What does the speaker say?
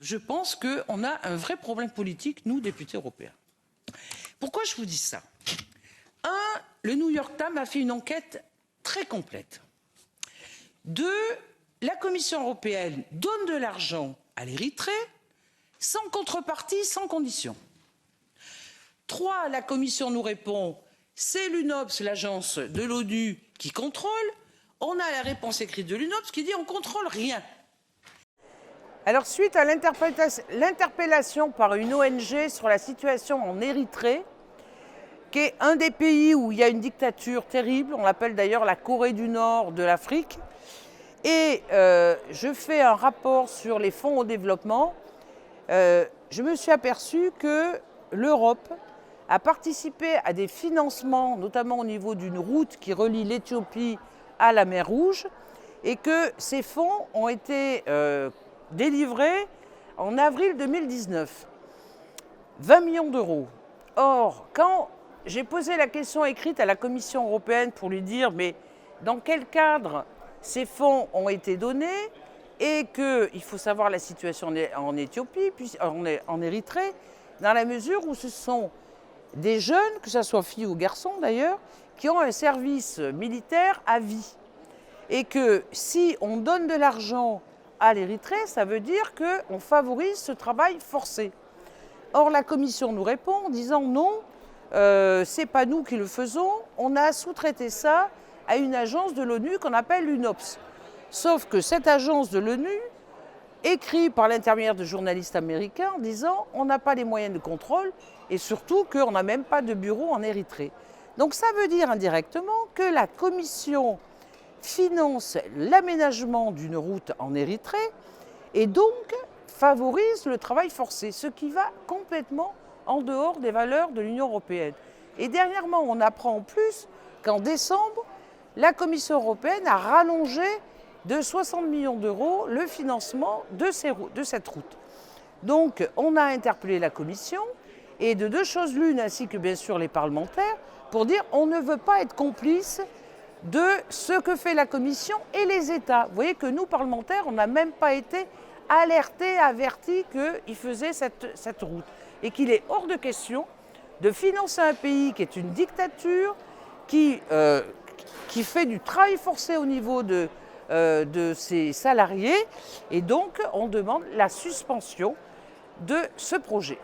je pense qu'on a un vrai problème politique, nous, députés européens. Pourquoi je vous dis ça? Le New York Times a fait une enquête très complète. 2, la Commission européenne donne de l'argent à l'Érythrée sans contrepartie, sans condition. 3, la Commission nous répond, c'est l'UNOPS, l'agence de l'ONU, qui contrôle. On a la réponse écrite de l'UNOPS qui dit on ne contrôle rien. Alors, suite à l'interpellation par une ONG sur la situation en Érythrée, qui est un des pays où il y a une dictature terrible, on l'appelle d'ailleurs la Corée du Nord de l'Afrique, et je fais un rapport sur les fonds au développement, je me suis aperçu que l'Europe a participé à des financements, notamment au niveau d'une route qui relie l'Éthiopie à la mer Rouge, et que ces fonds ont été délivrés en avril 2019. 20 millions d'euros. Or, quand j'ai posé la question écrite à la Commission européenne pour lui dire mais dans quel cadre ces fonds ont été donnés et qu'il faut savoir la situation en Éthiopie, puis en Érythrée, dans la mesure où ce sont des jeunes, que ce soit filles ou garçons d'ailleurs, qui ont un service militaire à vie. Et que si on donne de l'argent à l'Érythrée, ça veut dire qu'on favorise ce travail forcé. Or, la Commission nous répond en disant non, c'est pas nous qui le faisons, on a sous-traité ça à une agence de l'ONU qu'on appelle l'UNOPS. Sauf que cette agence de l'ONU écrit par l'intermédiaire de journalistes américains en disant on n'a pas les moyens de contrôle et surtout qu'on n'a même pas de bureau en Érythrée. Donc ça veut dire indirectement que la Commission finance l'aménagement d'une route en Érythrée et donc favorise le travail forcé, ce qui va complètement en dehors des valeurs de l'Union européenne. Et dernièrement, on apprend en plus qu'en décembre, la Commission européenne a rallongé de 60 millions d'euros le financement de cette route. Donc, on a interpellé la Commission, et de deux choses l'une, ainsi que bien sûr les parlementaires, pour dire on ne veut pas être complice de ce que fait la Commission et les États. Vous voyez que nous, parlementaires, on n'a même pas été alertés, avertis qu'ils faisaient cette route. Et qu'il est hors de question de financer un pays qui est une dictature, qui fait du travail forcé au niveau de ses salariés. Et donc, on demande la suspension de ce projet.